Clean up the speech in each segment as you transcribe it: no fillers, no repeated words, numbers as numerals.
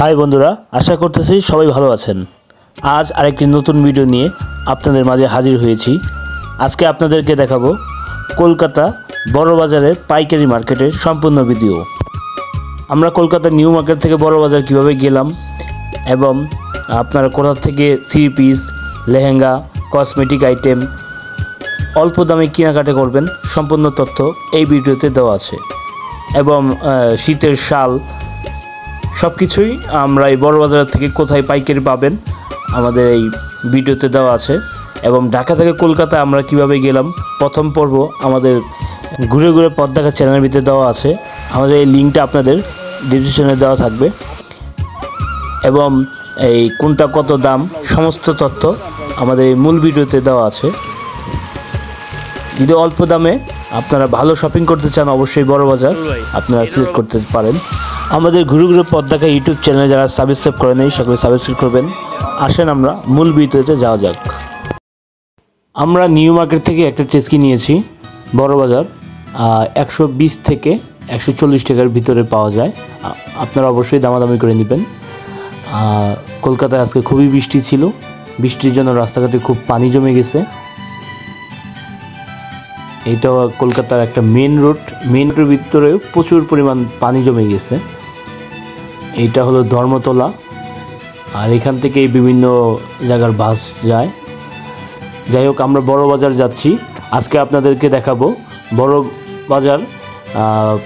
High বন্ধুরা, আশা করতেছি সবাই ভালো আছেন। আজ আরেকটি নতুন ভিডিও নিয়ে আপনাদের মাঝে হাজির হয়েছি। আজকে আপনাদেরকে দেখাবো কলকাতা বড় বাজারের পাইকারি মার্কেটের সম্পূর্ণ ভিডিও। আমরা কলকাতা নিউ মার্কেট থেকে বড় বাজার কিভাবে গেলাম এবং আপনারা কোথা থেকে three piece, lehenga, cosmetic item অল্প দামে কেনাকাটা করবেন সম্পূর্ণ তথ্য এই ভিডিওতে দেওয়া আছে। এবং শীতের শাল সব কিছুই আমরা এই বড় বাজার থেকে কোথায় পাইকারি পাবেন আমাদের এই ভিডিওতে দেওয়া আছে। এবং ঢাকা থেকে কলকাতা আমরা কিভাবে গেলাম প্রথম পর্ব আমাদের ঘুরে ঘুরে পথ দেখা চ্যানেলের ভিতরে দেওয়া আছে। আমাদের এই লিঙ্কটা আপনাদের ডিসক্রিপশনে দেওয়া থাকবে এবং এই কোনটা কত দাম সমস্ত তথ্য আমাদের এই মূল ভিডিওতে দেওয়া আছে। যদি অল্প দামে আপনারা ভালো শপিং করতে চান অবশ্যই বড় বাজার আপনারা সিলেক্ট করতে পারেন। আমাদের ঘুরে ঘুরে পথ দেখা ইউটিউব চ্যানেলে যারা সাবস্ক্রাইব করে নেই সকলে সাবস্ক্রাইব করবেন। আসেন আমরা মূল ভিডিওতে যাওয়া যাক। আমরা নিউ মার্কেট থেকে একটা টেস্কি নিয়েছি বড় বাজার, 120 থেকে 140 টাকার ভিতরে পাওয়া যায়। আপনারা অবশ্যই দামাদামি করে নেবেন। কলকাতায় আজকে খুবই বৃষ্টি ছিল, বৃষ্টির জন্য রাস্তাঘাটে খুব পানি জমে গেছে। এইটা কলকাতার একটা মেন রোডের ভিতরেও প্রচুর পরিমাণ পানি জমে গেছে। এইটা হলো ধর্মতলা, আর এখান থেকে বিভিন্ন জায়গার বাস যায়। যাই হোক, আমরা বড় বাজার যাচ্ছি। আজকে আপনাদেরকে দেখাবো বড় বাজার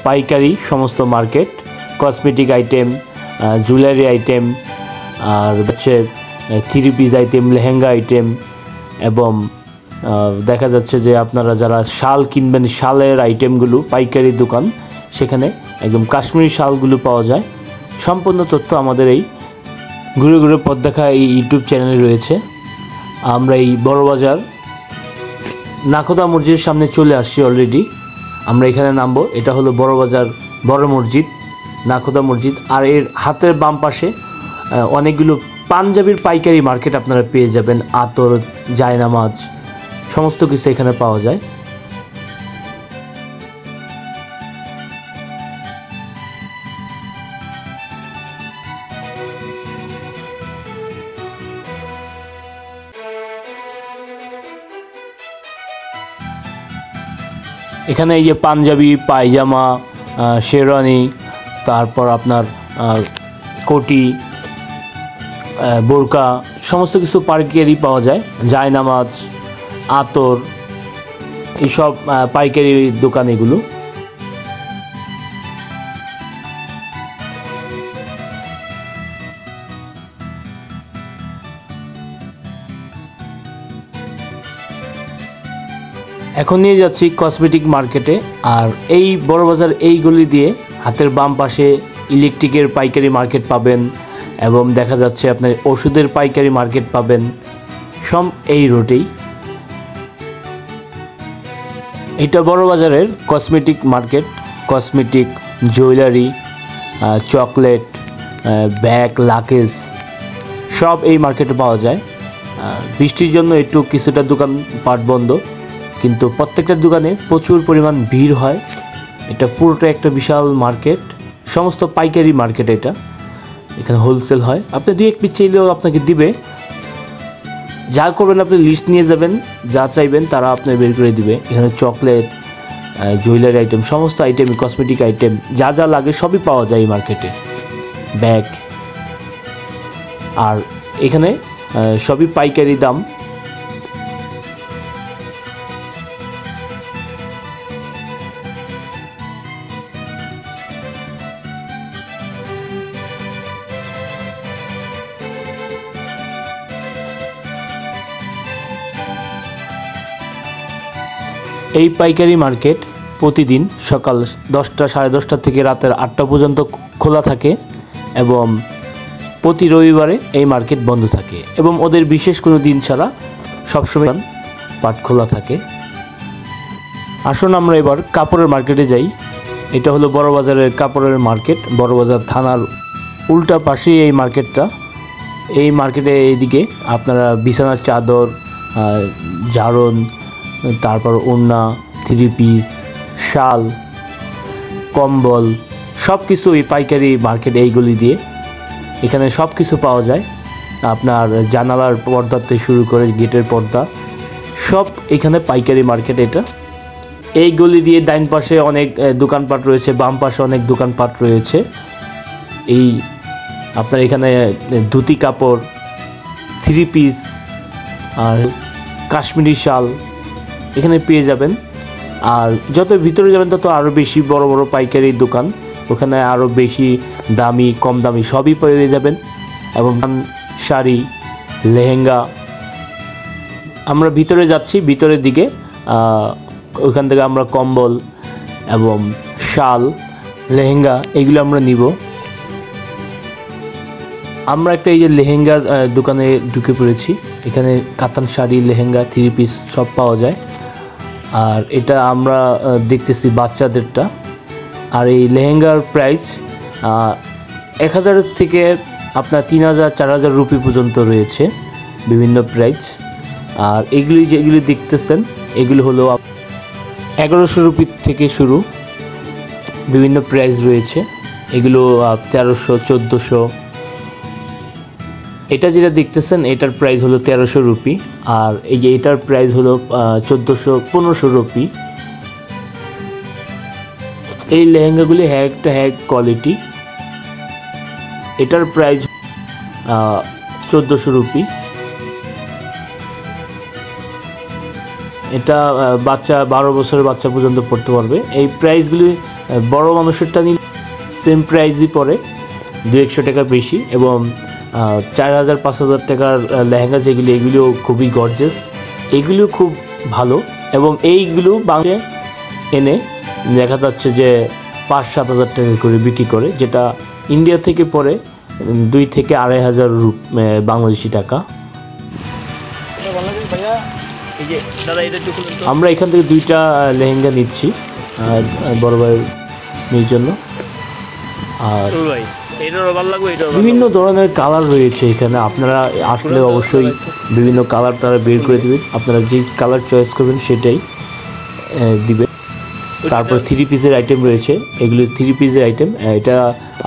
পাইকারি সমস্ত market, cosmetic item, jewellery item, আর হচ্ছে three piece item, lehenga item, এবং দেখা যাচ্ছে যে আপনারা যারা শাল কিনবেন শালের আইটেমগুলো পাইকারি দোকান, সেখানে একদম কাশ্মীরি শালগুলো পাওয়া যায়। সম্পূর্ণ তথ্য আমাদের এই ঘুরে ঘুরে পথ দেখা এই ইউটিউব চ্যানেলে রয়েছে। আমরা এই বড় বাজার নাখোদা মসজিদের সামনে চলে আসছি অলরেডি। আমরা এখানে নামবো। এটা হলো বড় বাজার বড় মসজিদ, নাখোদা মসজিদ। আর এর হাতের বাম পাশে অনেকগুলো পাঞ্জাবির পাইকারি মার্কেট আপনারা পেয়ে যাবেন। আতর, জায়নামাজ সমস্ত কিছু এখানে পাওয়া যায়। এখানে এই যে পাঞ্জাবি, পায়জামা, শেরওয়ানি, তারপর আপনার কোটি, বোরকা সমস্ত কিছু পাইকারি পাওয়া যায়। জায়নামাজ, আতর, এইসব পাইকারি দোকান এগুলো। এখন নিয়ে যাচ্ছি কসমেটিক মার্কেটে। আর এই বড় বাজার এই গলি দিয়ে হাতের বাম পাশে ইলেকট্রিকের পাইকারি মার্কেট পাবেন এবং দেখা যাচ্ছে আপনার ওষুধের পাইকারি মার্কেট পাবেন, সব এই রোডেই। এটা বড় বাজারের cosmetic market. Cosmetic, jewellery, chocolate, bag, luggage সব এই মার্কেটে পাওয়া যায়। বৃষ্টির জন্য একটু কিছুটা দোকান পাট বন্ধ, কিন্তু প্রত্যেকটা দোকানে প্রচুর পরিমাণ ভিড় হয়। এটা পুরোটা একটা বিশাল মার্কেট, সমস্ত পাইকারি মার্কেট। এটা এখানে হোলসেল হয়। আপনি দুই এক পিস চাইলেও আপনাকে দিবে। যা করবেন আপনি লিস্ট নিয়ে যাবেন, যা চাইবেন তারা আপনার বের করে দিবে। এখানে চকলেট, জুয়েলারি আইটেম, সমস্ত আইটেম, কসমেটিক আইটেম যা যা লাগে সবই পাওয়া যায় এই মার্কেটে। ব্যাগ, আর এখানে সবই পাইকারি দাম। এই পাইকারি মার্কেট প্রতিদিন সকাল 10টা, সাড়ে 10টা থেকে রাতের 8টা পর্যন্ত খোলা থাকে এবং প্রতি রবিবারে এই মার্কেট বন্ধ থাকে এবং ওদের বিশেষ কোনো দিন ছাড়া সবসময় পাট খোলা থাকে। আসুন আমরা এবার কাপড়ের মার্কেটে যাই। এটা হলো বড় বাজারের কাপড়ের মার্কেট। বড় বাজার থানার উল্টা পাশেই এই মার্কেটটা। এই মার্কেটে এইদিকে আপনারা বিছানার চাদর, ঝাড়ন, তারপর ওড়না, থ্রি পিস, শাল, কম্বল সব কিছু এই পাইকারি মার্কেট এইগুলি দিয়ে এখানে সব কিছু পাওয়া যায়, আপনার জানালার পর্দা থেকে শুরু করে গেটের পর্দা সব এখানে পাইকারি মার্কেট। এটা এই গলি দিয়ে ডাইন পাশে অনেক দোকানপাট রয়েছে, বাম পাশে অনেক দোকানপাট রয়েছে। এই আপনার এখানে ধুতি কাপড়, 3 পিস আর কাশ্মীরি শাল এখানে পেয়ে যাবেন। আর যত ভিতরে যাবেন তত আরও বেশি বড় বড় পাইকারি দোকান, ওখানে আরও বেশি দামি কম দামি সবই পেয়ে যাবেন। এবং শাড়ি, লেহেঙ্গা। আমরা ভিতরে যাচ্ছি, ভিতরের দিকে ওখান থেকে আমরা কম্বল এবং শাল, লেহেঙ্গা এগুলো আমরা নিব। আমরা একটা এই যে লেহেঙ্গার দোকানে ঢুকে পড়েছি। এখানে কাতান শাড়ি, লেহেঙ্গা, 3 পিস সব পাওয়া যায়। আর এটা আমরা দেখতেছি বাচ্চাদেরটা। আর এই লেহেঙ্গার প্রাইস 1000 থেকে আপনার 3000 4000 রুপি পর্যন্ত রয়েছে বিভিন্ন প্রাইস। আর এগুলি যেগুলি দেখতেছেন এগুলো হলো 1100 রুপি থেকে শুরু, বিভিন্ন প্রাইস রয়েছে। এগুলো 1300 1400। এটা যেটা দেখতেছেন এটার প্রাইস হলো 1300 রুপি। আর এই যে এটার প্রাইস হলো 1400 1500 রুপি। এই লেহেঙ্গাগুলি একটা কোয়ালিটি। এটার প্রাইস 1400 রুপি। এটা বাচ্চা 12 বছরের বাচ্চা পর্যন্ত পড়তে পারবে। এই প্রাইসগুলি বড় মানুষেরটা নিলে সেম প্রাইসই পড়ে, 200 টাকা বেশি। এবং 4000 5000 টাকার লেহেঙ্গা যেগুলি, এগুলিও খুবই গর্জিয়াস, এগুলিও খুব ভালো। এবং এইগুলো বাংলাদেশে এনে দেখা যাচ্ছে যে 5-7 হাজার টাকা করে বিক্রি করে, যেটা ইন্ডিয়া থেকে পড়ে 2 থেকে 2500 বাংলাদেশি টাকা। আমরা এখান থেকে 2টা লেহেঙ্গা নিচ্ছি বড় ভাইয়ের জন্য। আর বিভিন্ন ধরনের কালার রয়েছে এখানে, আপনারা আসলে অবশ্যই বিভিন্ন কালার তারা বের করে দেবেন। আপনারা যে কালার চয়েস করবেন সেটাই দিবেন। তারপর 3 পিসের আইটেম রয়েছে, এগুলি 3 পিসের আইটেম। এটা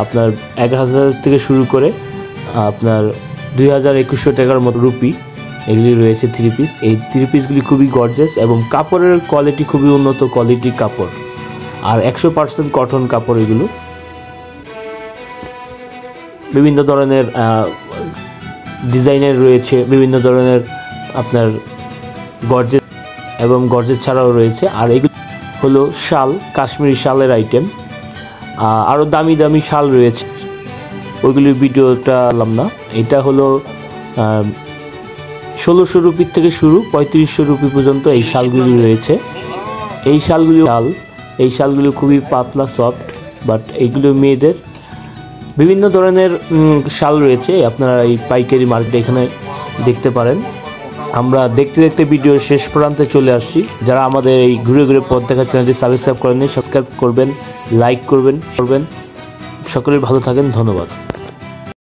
আপনার 1000 থেকে শুরু করে আপনার 2000-2100 টাকার মতো রুপি এগুলি রয়েছে 3 পিস। এই 3 পিসগুলি খুবই গর্জিয়াস এবং কাপড়ের কোয়ালিটি খুবই উন্নত কোয়ালিটির কাপড়, আর 100% কটন কাপড়। এগুলো বিভিন্ন ধরনের ডিজাইনের রয়েছে, বিভিন্ন ধরনের আপনার গর্জেস এবং গর্জেস ছাড়াও রয়েছে। আর এগুলো হলো শাল, কাশ্মীরি শালের আইটেম। আরও দামি দামি শাল রয়েছে, ওইগুলির ভিডিওটা আনলাম না। এটা হলো 1600 রুপির থেকে শুরু 3500 রুপি পর্যন্ত এই শালগুলি রয়েছে। এই শালগুলি খুবই পাতলা সফট, বাট এইগুলো মেয়েদের। বিভিন্ন ধরনের শাল রয়েছে, আপনারা এই পাইকারি মার্কেটে এখানে দেখতে পারেন। আমরা দেখতে দেখতে ভিডিও শেষ প্রান্তে চলে আসছি। যারা আমাদের এই ঘুরে ঘুরে পথ দেখা চ্যানেলটি সাবস্ক্রাইব করেননি, সাবস্ক্রাইব করবেন, লাইক করবেন। সকলে ভালো থাকেন, ধন্যবাদ।